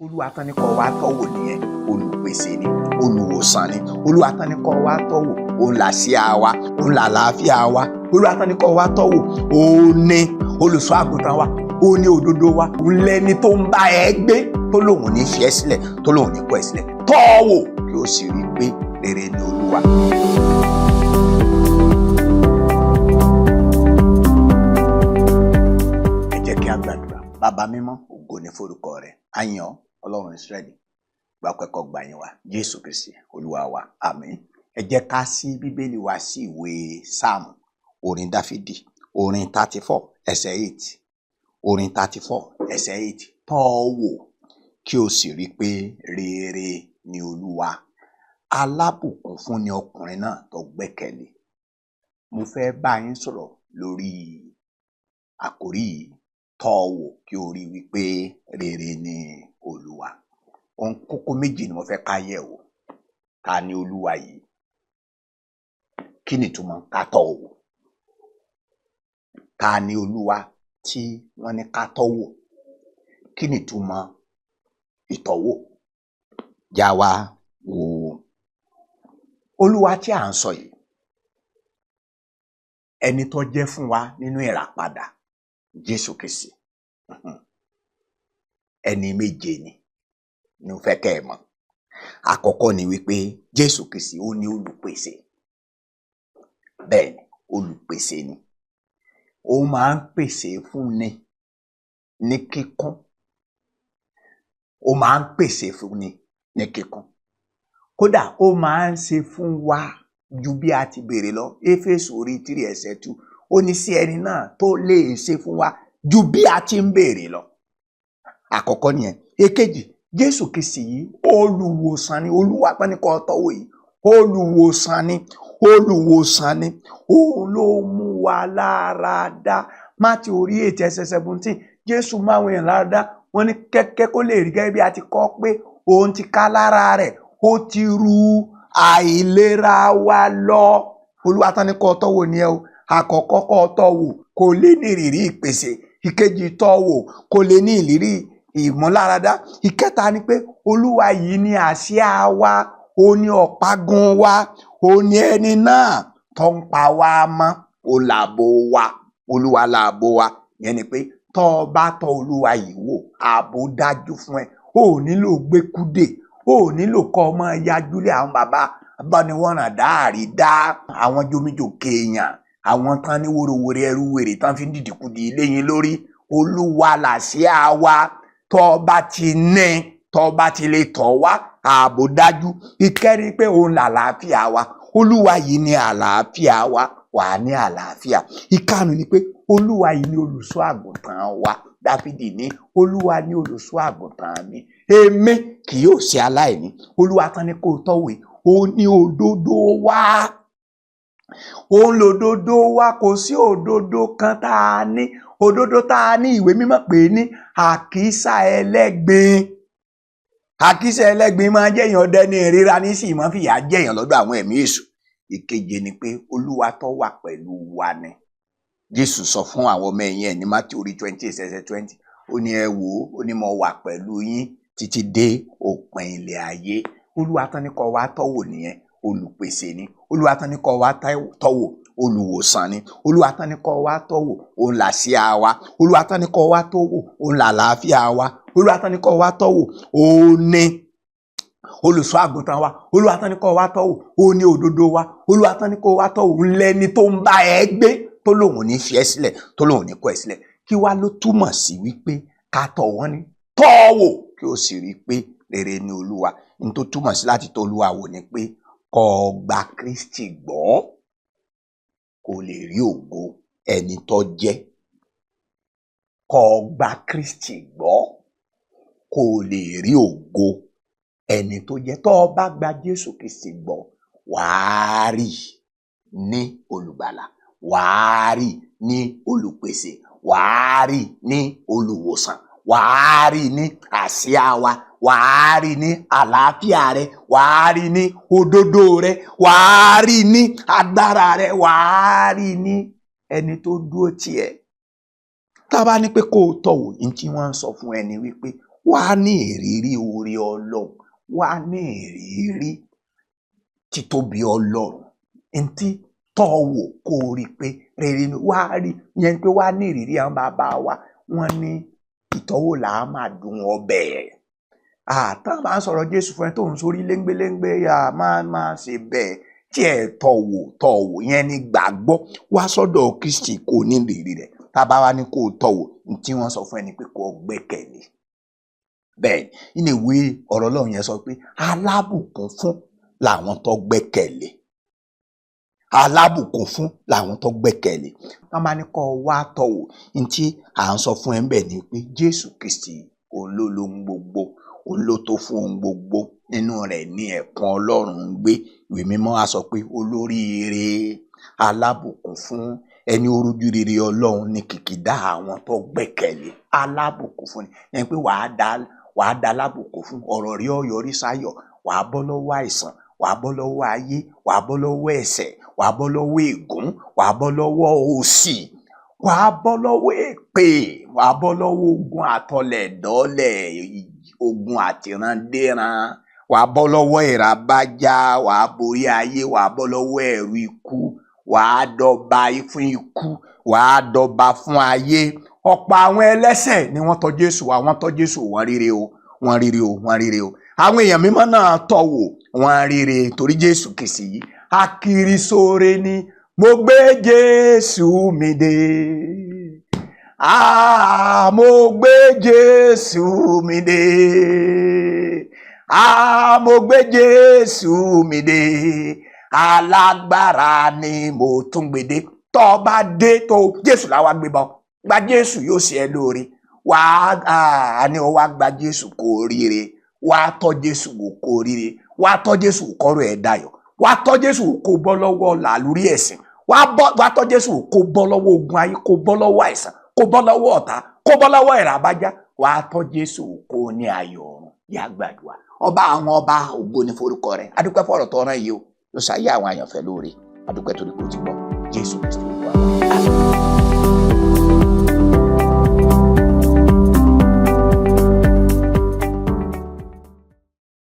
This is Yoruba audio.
Olúwa tán ní kó wá tọ́wò nìyẹn, olùpèsè ni, olùwòsàn ni. Olúwa tán ní kó wá tọ́wò, òun làsíá wa, òun làlàáfíà wa. Olúwa tán ní kó wá tọ́wò, òun ni olùṣọ́ àgùntàn wa, òun ni òdodo wa, òun lẹni tó ń bá ẹ gbé, tó lòun ní fi ẹ́ sílẹ̀, tó lòun ní kọ̀ ẹ́ sílẹ̀. Tọ́wò kí o sì rí pé rere ni Olúwa. Ẹ jẹ́ kí a gbàdúrà. Bàbá mímọ́, ògo ni forúkọ rẹ̀. A yìn ọ́, Ọlọ́run Ísírẹ́lì, gba ọpẹ́ kó gbà yín wa, Jésù Kristi Olúwa wa, àmín. Ẹ jẹ́ ká ṣí Bíbélì wa sí ìwé Sáàmù, orin Dáfídì, orin 34 ẹsẹ̀ 8, orin 34 ẹsẹ̀ 8. Tọ́wò kí o sì rí pé rere ni Olúwa, alábùkún fún ni ọkùnrin náà tó gbẹ́kẹ̀lé. Mo fẹ́ bá yín sọ̀rọ̀ lórí àkòrí yìí, tọ́wò kí o rí wípé rere ni Olúwa. Ohun kókó méjì ni mo fẹ́ ká yẹ̀ wò. Ta ni Olúwa yìí? Kí ni ìtumọ̀ ká tọ́wò? Ta ni Olúwa tí wọ́n ní ká tọ́wò? Kí ni ìtumọ̀ ìtọ́wò? Já wa wò. Olúwa tí à ń sọ yìí, ẹni tó jẹ́ fún wa nínú ìràpadà, Jésù Kristi. Ẹni méje ni mo fẹ́ kẹ́ ẹ mọ̀. Àkọ́kọ́ ni wípé Jésù Kristi ó ní olùpèsè. Bẹ́ẹ̀ ni, olùpèsè ni. Ó máa ń pèsè fún ni ní kíkún. Ó máa ń pèsè fún ni ní kíkún. Kódà ó máa ń ṣe fún wa ju bí a ti béèrè lọ. Éfésù orí 3 ẹsẹ̀ 2. Ó ní sí ẹni náà tó lè ṣe fún wa ju bí a ti ń béèrè lọ. Àkọ́kọ́ nìyẹn. Èkejì, Jésù Kristi yìí olùwòsàn ni. Olúwa pé ní kó tọ́wò yìí, olùwòsàn ni, olùwòsàn ni. Òun ló mú wa lára dá. Mátíù orí 8 ẹsẹ̀ 17. Jésù mú àwọn èèyàn lára dá. Wọ́n ní kẹ́kẹ́ kó lè rí gẹ́gẹ́ bí a ti kọ pé òun ti ká lára rẹ̀, ó ti ru àìlera wa lọ. Olúwa tán ní kó tọ́wò ni ẹ o. Àkọ́kọ́ kó tọ́wò kò lè ní ìrírí ìpèsè. Ìkejì, tọ́wò kò lè ní ìrírí ìmúláradá. Ìkẹta ni pé Olúwa yìí ni àsíá wa, ó ní ọ̀págun wa, ó ní ẹni náà tó ń pa wá mọ́, ó làbò wa. Olúwa làbò wa. Ìyẹn ni pé tó o bá tọ́ Olúwa yìí wò, ààbò dájú fún ẹ. Ó nílò gbékúdè, ó nílò kọ́ ọmọ yajúlé àwọn bàbá abániwọ̀nràn dáàrí dá àwọn jomijòkè èèyàn, àwọn tán ní wòròwòrè ẹrú wèrè tán fi ń dìdìkudì léyìn lórí. Olúwa làsíá wa. Tó bá ti ní, tó bá ti lè tọ̀ wá, ààbò dájú. Ìkẹrin pé òun làlàáfíà wa. Olúwa yìí ni àlàáfíà wa, wà ní àlàáfíà. Ìkarùn ni pé Olúwa yìí ni olùṣọ́ àgùntàn wa. Dáfídì ní Olúwa ni olùṣọ́ àgùntàn mi, èmi kì yóò ṣe aláìní. Olúwa tán ní kó tọ́wò, ó ní òdodo wa. Òun lòdodo wa, kò sí òdodo kan tá a ní. Òdodo tá a ní ìwé mímọ́ pè ní àkísà ẹlẹ́gbin. Àkísà ẹlẹ́gbin máa jẹ́yàn ọdẹ ní ìríra ní sì máa fìyà jẹ́yàn lọ́dọ̀ àwọn ẹ̀mí èṣù. Ìkeje ni pé Olúwa tó wà pẹ̀lú wa ni. Jésù sọ fún àwọn ọmọ ẹ̀yìn ẹ̀ ní Mátíù orí 20 ẹsẹ̀ 20. Ó ní ẹ wò ó, ó ní mo wà pẹ̀lú yín títí dé òpin ilẹ̀ ayé. Olúwa tán ní kó wá tọ́wò nìyẹn, olùpèsè ni. Olúwa tán ní kó wá tọ́wò, olùwòsàn ni. Olúwa tán ní kó wá tọ́wò, òun làsíá wa. Olúwa tán ní kó wá tọ́wò, òun làlàáfíà wa. Olúwa tán ní kó wá tọ́wò, òun ni olùṣọ́ àgùntàn wa. Olúwa tán ní kó wá tọ́wò, òun ni òdodo wa. Olúwa tán ní kó wá tọ́wò, òun lẹni tó ń bá ẹ gbé, tó lòun ní fi ẹ́ sílẹ̀, tó lòun ní kọ̀ ẹ́ sílẹ̀. Kí wá ló túmọ̀ sí wípé ká tọ̀ wọ́n ní tọ́wò kí o sì rí pé rere ni Olúwa. Ní tó túmọ̀ sí láti tọ̀ Olúwa wò ni pé kó gba Kristi gbọ́, kó lè rí ògo ẹni tó jẹ́. Kó gba Kristi gbọ́, kó lè rí ògo ẹni tó jẹ́. Tó o bá gba Jésù Kristi gbọ́, wàá rí ní olùgbàlà, wàá rí ní olùpèsè, wàá rí ní olùwòsàn, wàá rí ní àsíá wa, wàá rí ní àlàáfíà rẹ, wàá rí ní òdodo rẹ, wàá rí ní agbára rẹ, wàá rí ní ẹni tó dúró tì ẹ́. Tá bá ní pé kó o tọ̀wò, ní tí wọ́n ń sọ fún ẹni wípé wá ní ìrírí oore Ọlọ́run, wá ní ìrírí títóbi Ọlọ́run. Ntí tọ́ wò kó rí pé rere ni wá rí yẹn pé wá ní ìrírí àwọn bàbá wa wọ́n ní ìtọ́wò là á máa dùn ọbẹ̀. Àtàn bá ń sọ̀rọ̀ Jésù fún ẹ tó ń sórí léńgbéléńgbé máa ṣe bẹ́ẹ̀ tí ẹ tọ̀wò yẹn ni gbàgbọ́ wá sọ́dọ̀ Kristi kò ní ìrírí rẹ̀. Tá bá wá ní kó tọ̀wò tí wọ́n sọ fún ẹni pé kó gbẹ́kẹ̀lé. Bẹ́ẹ̀ ní ìwé ọ̀rọ̀ Ọlọ́run yẹn sọ pé alábùkún fún làwọn tó gbẹ́kẹ̀lé. Alábùkún fún làwọn tó gbẹ́kẹ̀lé. Wọ́n máa ní kó wá tọ̀wò tí à ń sọ fún ẹ bẹ́ẹ̀ ni pé Jésù Kristi olólohun gbogbo, olótó fún ohun gbogbo, nínú rẹ̀ ní ẹ̀kún Ọlọ́run ń gbé. Ìwé mímọ́ á sọ pé olóríire alábùkún fún ẹni orójú rere Ọlọ́run ní kìkìdá àwọn tó gbẹ́kẹ̀lé. Alábùkún fún ni ẹni pé wàá dá alábùkún fún ọ̀rọ̀ rí ó yọrí sáyọ̀, wàá bọ́ lọ́wọ́ àìsàn, wàá bọ́ lọ́wọ́ ayé, wàá bọ́ lọ́wọ́ ẹ̀ṣẹ̀, wàá bọ́ lọ́wọ́ ègún, wàá bọ́ lọ́wọ́ òṣì, wàá bọ́ lọ́wọ́ èpè, wàá bọ́ lọ́wọ́ ogun àtọlẹ̀dọ́lẹ̀, ogun àtìrandéran, wàá bọ́ lọ́wọ́ ìràbájá, wàá borí ayé, wàá bọ́ lọ́wọ́ ẹ̀rù ikú, wàá dọba fún ikú, wàá dọba fún ayé. Ọ̀pọ̀ àwọn ẹlẹ́ṣẹ̀ ni wọ́n tọ̀ Jésù wá, wọ́n tọ̀ Jésù wọ́n ríre o, wọ́n ríre o, wọ́n ríre o. Àwọn èèyàn mímọ́ náà tọ̀ wò wọ́n ríre torí Jésù Kristi yìí akirisore ni. Mo gbé Jésù mi dé. Mo gbé Jésù mi dé. Mo gbé Jésù mi dé. Alágbára ni mo tún gbé dé. Tó bá dé tó Jésù láwa gbé bọ́. Gba Jésù yóò ṣe ẹ́ lóore. Àní ó wá gba Jésù kó ríre. Wá tọ̀ Jésù wò kó ríre. Wá tọ̀ Jésù kọ́rọ̀ ẹ̀ dayọ̀. Wá tọ̀ Jésù kó bọ́ lọ́wọ́ làlúrí ẹ̀sìn. Wá tọ̀ Jésù kó bọ́ lọ́wọ́ ogun ayé, kó bọ́ lọ́wọ́ àìsàn, kó bọ́ lọ́wọ́ ọ̀tá, kó bọ́ lọ́wọ́ ìràbájá. Wá tọ̀ Jésù kó ní ayọ̀ ọ̀run. Yá gbàdúrà. Ọba àwọn ọba, ògo ni forúkọ rẹ̀. A dúpẹ́ fọ̀rọ̀ tó rán yìí o. Ló ṣayé àwọn àyànfẹ́ lóore. A dúpẹ́ torí kò ti gbọ́.